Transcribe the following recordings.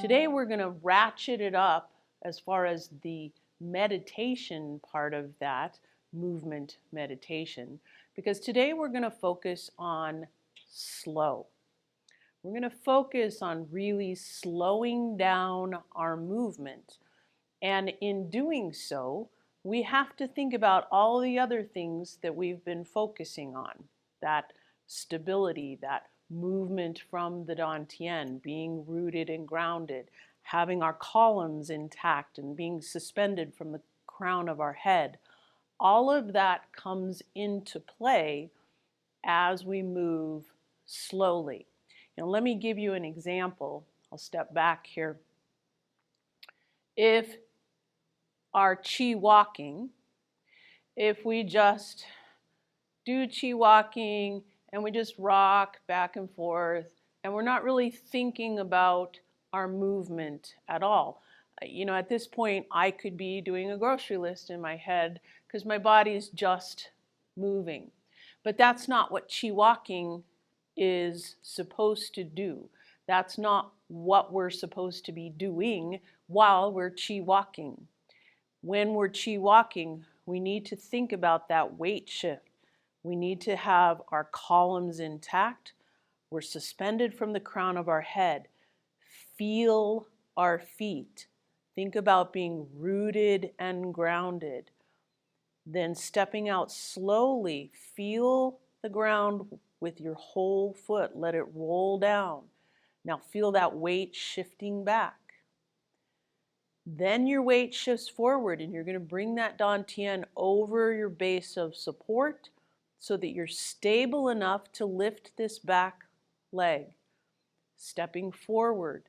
Today we're going to ratchet it up as far as the meditation part of that, movement meditation, because today we're going to focus on slow. We're going to focus on really slowing down our movement. And in doing so, we have to think about all the other things that we've been focusing on. That stability, that movement from the dantian, being rooted and grounded, having our columns intact and being suspended from the crown of our head. All of that comes into play as we move slowly. Now, let me give you an example. I'll step back here. If our chi walking, if we just do chi walking and we just rock back and forth and we're not really thinking about our movement at all. At this point I could be doing a grocery list in my head because my body's just moving. But that's not what chi walking is supposed to do. That's not what we're supposed to be doing while we're chi walking. When we're chi walking, we need to think about that weight shift. We need to have our columns intact. We're suspended from the crown of our head. Feel our feet. Think about being rooted and grounded. Then stepping out slowly. Feel the ground with your whole foot. Let it roll down. Now feel that weight shifting back. Then your weight shifts forward and you're going to bring that dantian over your base of support so that you're stable enough to lift this back leg. Stepping forward,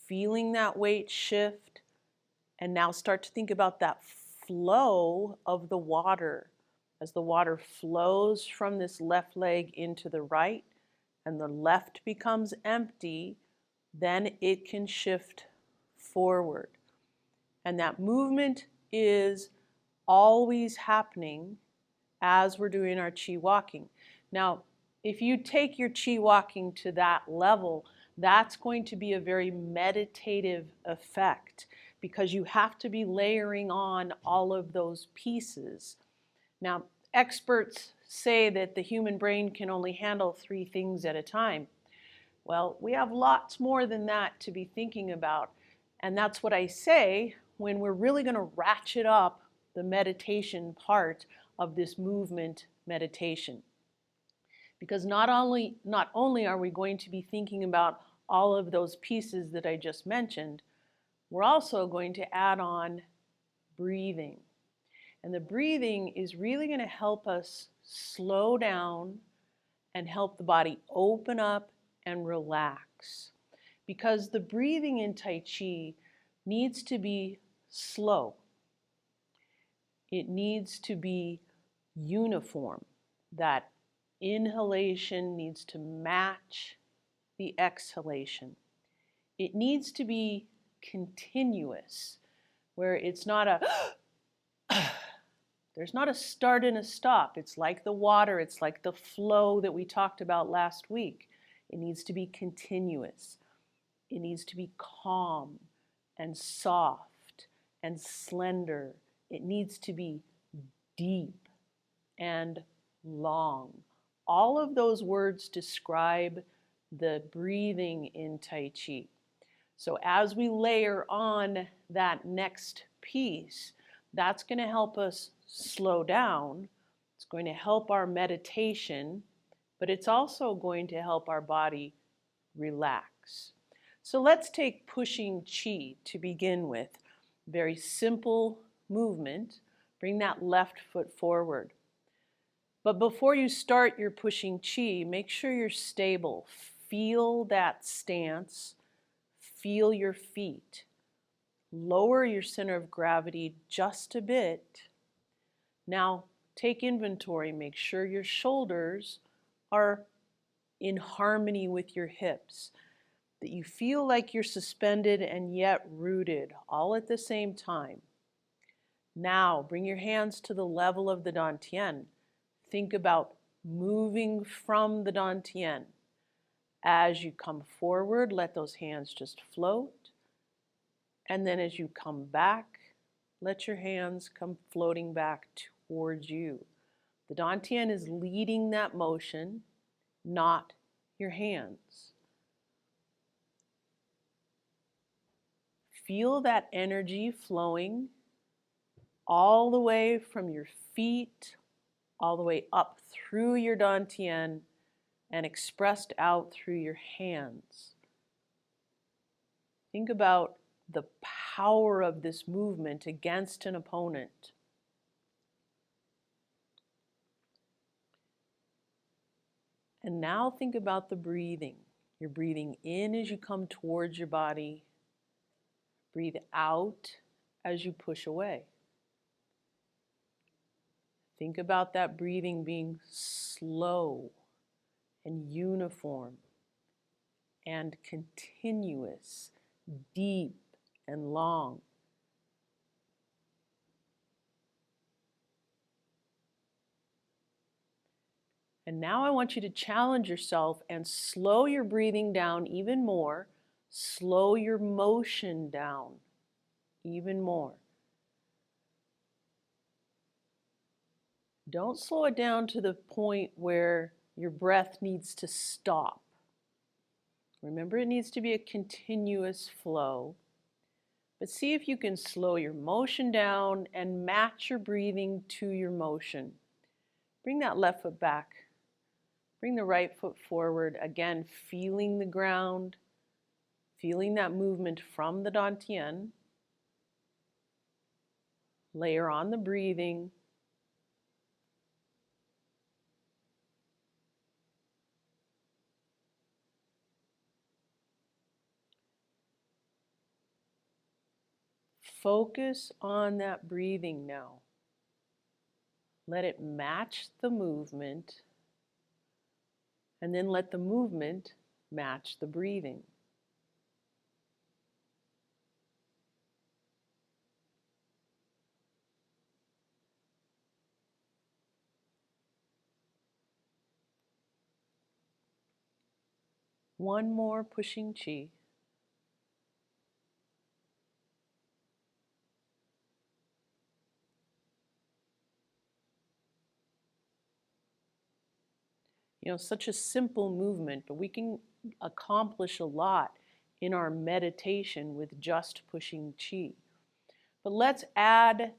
feeling that weight shift, and now start to think about that flow of the water. As the water flows from this left leg into the right and the left becomes empty, then it can shift forward. And that movement is always happening as we're doing our chi walking. Now, if you take your chi walking to that level, that's going to be a very meditative effect because you have to be layering on all of those pieces. Now, experts say that the human brain can only handle 3 things at a time. Well, we have lots more than that to be thinking about. And that's what I say when we're really going to ratchet up the meditation part of this movement meditation. Because not only are we going to be thinking about all of those pieces that I just mentioned, we're also going to add on breathing. And the breathing is really going to help us slow down and help the body open up and relax. Because the breathing in Tai Chi needs to be slow. It needs to be uniform. That inhalation needs to match the exhalation. It needs to be continuous, where it's not a there's not a start and a stop. It's like the water, it's like the flow that we talked about last week. It needs to be continuous. It needs to be calm and soft and slender. It needs to be deep and long. All of those words describe the breathing in Tai Chi. So as we layer on that next piece, that's going to help us slow down. It's going to help our meditation, but it's also going to help our body relax. So let's take pushing chi to begin with. Very simple movement. Bring that left foot forward. But before you start your pushing chi, make sure you're stable. Feel that stance. Feel your feet. Lower your center of gravity just a bit. Now take inventory. Make sure your shoulders are in harmony with your hips. That you feel like you're suspended and yet rooted, all at the same time. Now bring your hands to the level of the dantian. Think about moving from the dantian. As you come forward, let those hands just float. And then as you come back, let your hands come floating back towards you. The dantian is leading that motion, not your hands. Feel that energy flowing all the way from your feet, all the way up through your dantian, and expressed out through your hands. Think about the power of this movement against an opponent. And now think about the breathing. You're breathing in as you come towards your body. Breathe out as you push away. Think about that breathing being slow and uniform and continuous, deep and long. And now I want you to challenge yourself and slow your breathing down even more. Slow your motion down even more. Don't slow it down to the point where your breath needs to stop. Remember, it needs to be a continuous flow. But see if you can slow your motion down and match your breathing to your motion. Bring that left foot back. Bring the right foot forward. Again, feeling the ground, feeling that movement from the dantian. Layer on the breathing. Focus on that breathing now. Let it match the movement, and then let the movement match the breathing. One more pushing chi. You know, such a simple movement, but we can accomplish a lot in our meditation with just pushing chi. But let's add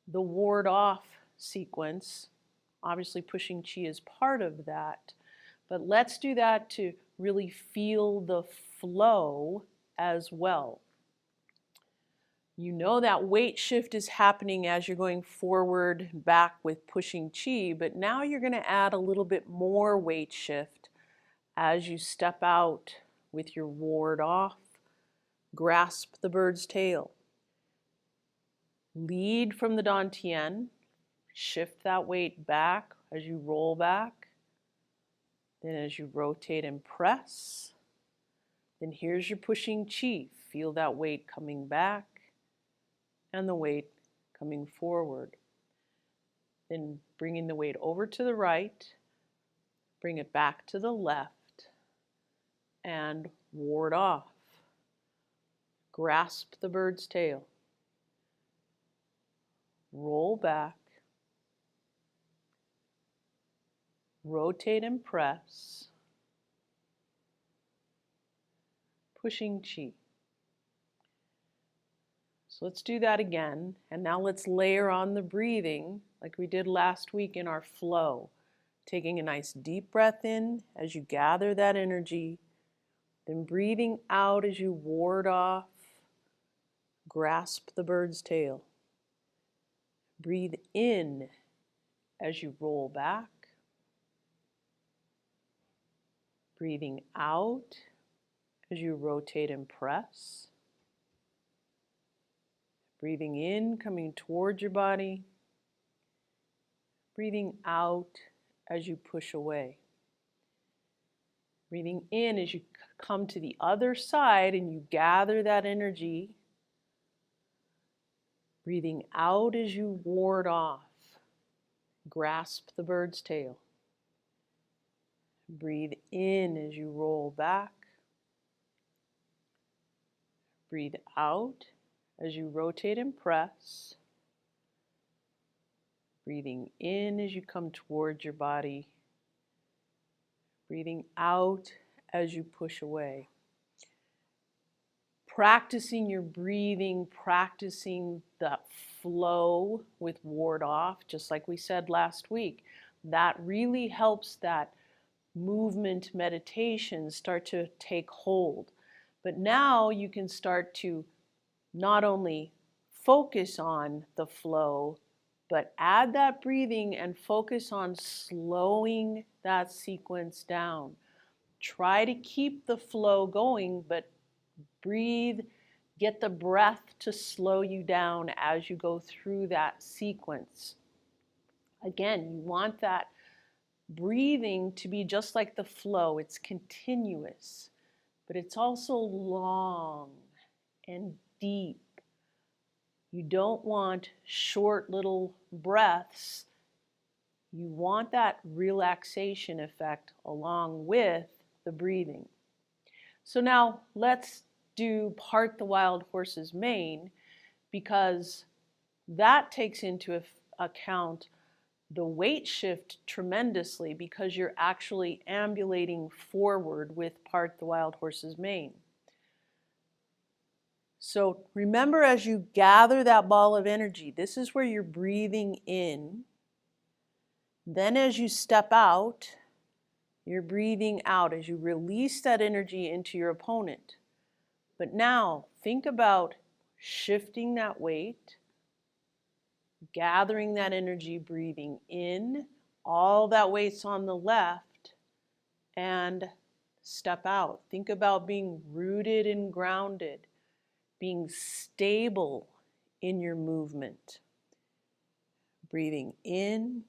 the ward off sequence. Obviously, pushing chi is part of that, but let's do that to really feel the flow as well. You know that weight shift is happening as you're going forward, back with pushing chi, but now you're going to add a little bit more weight shift as you step out with your ward off. Grasp the bird's tail. Lead from the dantian. Shift that weight back as you roll back. Then as you rotate and press. Then here's your pushing chi. Feel that weight coming back and the weight coming forward. Then bringing the weight over to the right, bring it back to the left, and ward off. Grasp the bird's tail. Roll back. Rotate and press. Pushing chi. So let's do that again. And now let's layer on the breathing like we did last week in our flow. Taking a nice deep breath in as you gather that energy. Then breathing out as you ward off. Grasp the bird's tail. Breathe in as you roll back. Breathing out as you rotate and press. Breathing in, coming towards your body. Breathing out as you push away. Breathing in as you come to the other side and you gather that energy. Breathing out as you ward off. Grasp the bird's tail. Breathe in as you roll back. Breathe out as you rotate and press. Breathing in as you come towards your body. Breathing out as you push away. Practicing your breathing, practicing that flow with ward off, just like we said last week. That really helps that movement meditation start to take hold. But now you can start to not only focus on the flow, but add that breathing and focus on slowing that sequence down. Try to keep the flow going, but breathe, get the breath to slow you down as you go through that sequence. Again, you want that breathing to be just like the flow. It's continuous, but it's also long and deep. You don't want short little breaths. You want that relaxation effect along with the breathing. So now let's do part the wild horse's mane, because that takes into account the weight shift tremendously, because you're actually ambulating forward with part the wild horse's mane. So remember, as you gather that ball of energy, this is where you're breathing in. Then as you step out, you're breathing out as you release that energy into your opponent. But now think about shifting that weight, gathering that energy, breathing in, all that weight's on the left, and step out. Think about being rooted and grounded, being stable in your movement. Breathing in,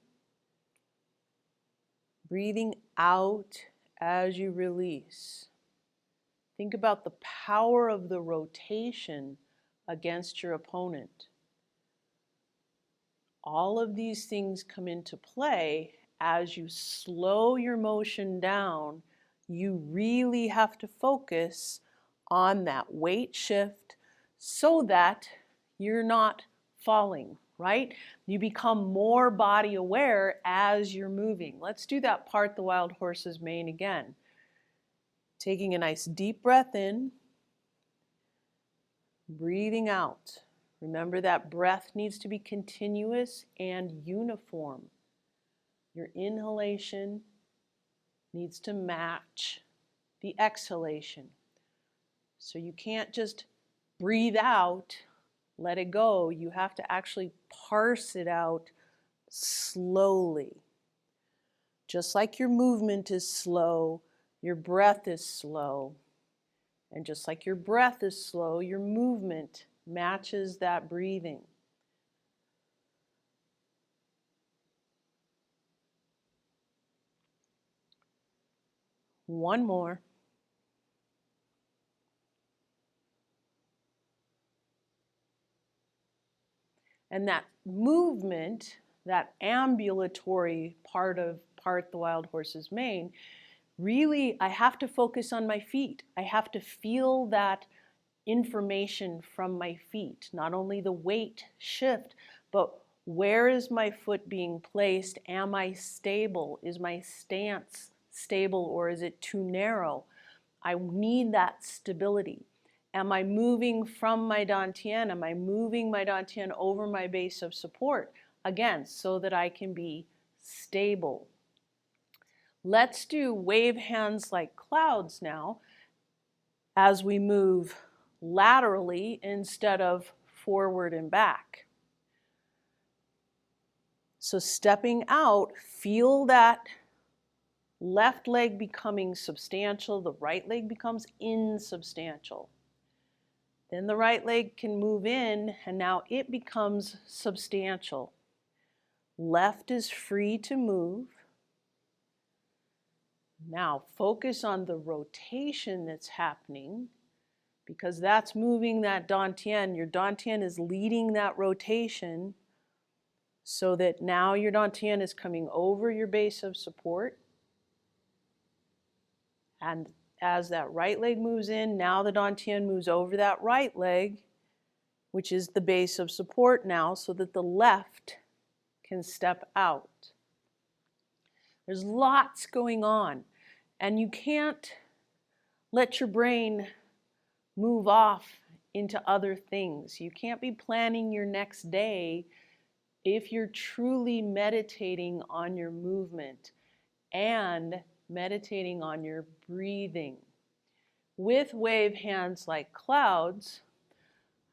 breathing out as you release. Think about the power of the rotation against your opponent. All of these things come into play as you slow your motion down. You really have to focus on that weight shift so that you're not falling, right? You become more body aware as you're moving. Let's do that part the wild horse's mane again. Taking a nice deep breath in, breathing out. Remember that breath needs to be continuous and uniform. Your inhalation needs to match the exhalation. So you can't just breathe out, let it go. You have to actually parse it out slowly. Just like your movement is slow, your breath is slow. And just like your breath is slow, your movement matches that breathing. One more. And that movement, that ambulatory part of part the wild horse's mane, really, I have to focus on my feet. I have to feel that information from my feet, not only the weight shift, but where is my foot being placed? Am I stable? Is my stance stable, or is it too narrow? I need that stability. Am I moving from my dantian? Am I moving my dantian over my base of support? Again, so that I can be stable. Let's do wave hands like clouds now as we move laterally instead of forward and back. So stepping out, feel that left leg becoming substantial, the right leg becomes insubstantial. Then the right leg can move in, and now it becomes substantial. Left is free to move. Now focus on the rotation that's happening, because that's moving that dantian. Your dantian is leading that rotation, so that now your dantian is coming over your base of support. And as that right leg moves in, now the dantian moves over that right leg, which is the base of support now, so that the left can step out. There's lots going on, and you can't let your brain move off into other things. You can't be planning your next day if you're truly meditating on your movement and meditating on your breathing. With wave hands like clouds,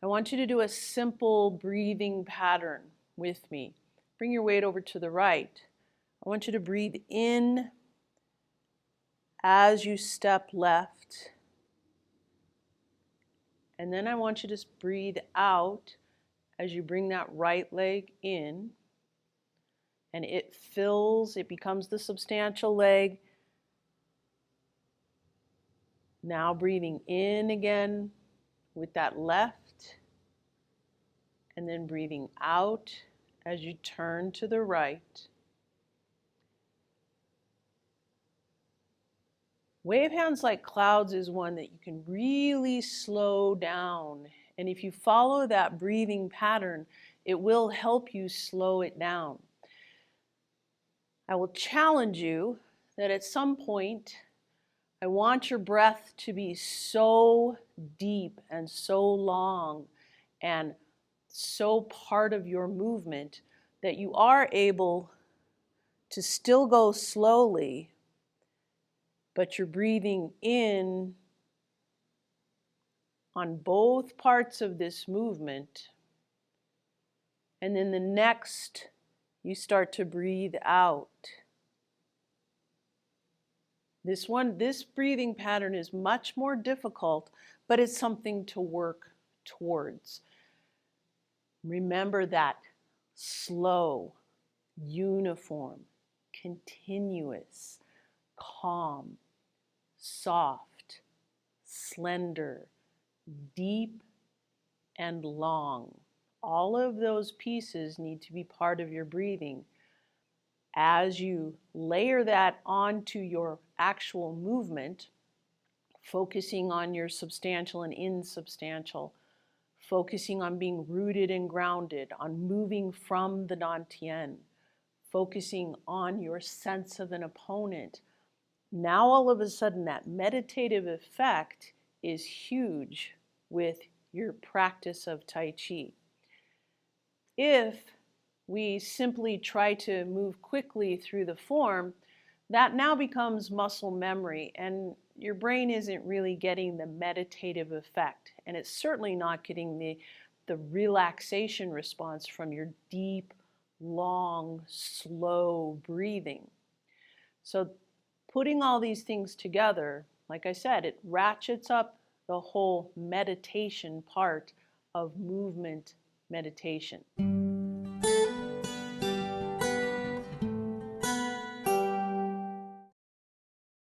I want you to do a simple breathing pattern with me. Bring your weight over to the right. I want you to breathe in as you step left. And then I want you to breathe out as you bring that right leg in. And it fills, it becomes the substantial leg. Now breathing in again with that left. And then breathing out as you turn to the right. Wave hands like clouds is one that you can really slow down. And if you follow that breathing pattern, it will help you slow it down. I will challenge you that at some point, I want your breath to be so deep and so long and so part of your movement that you are able to still go slowly, but you're breathing in on both parts of this movement. And then the next, you start to breathe out. This breathing pattern is much more difficult, but it's something to work towards. Remember that slow, uniform, continuous, calm, soft, slender, deep, and long. All of those pieces need to be part of your breathing. As you layer that onto your actual movement, focusing on your substantial and insubstantial, focusing on being rooted and grounded, on moving from the dantian, focusing on your sense of an opponent. Now all of a sudden that meditative effect is huge with your practice of Tai Chi. If we simply try to move quickly through the form, that now becomes muscle memory, and your brain isn't really getting the meditative effect, and it's certainly not getting the relaxation response from your deep, long, slow breathing. So putting all these things together, like I said, it ratchets up the whole meditation part of movement meditation.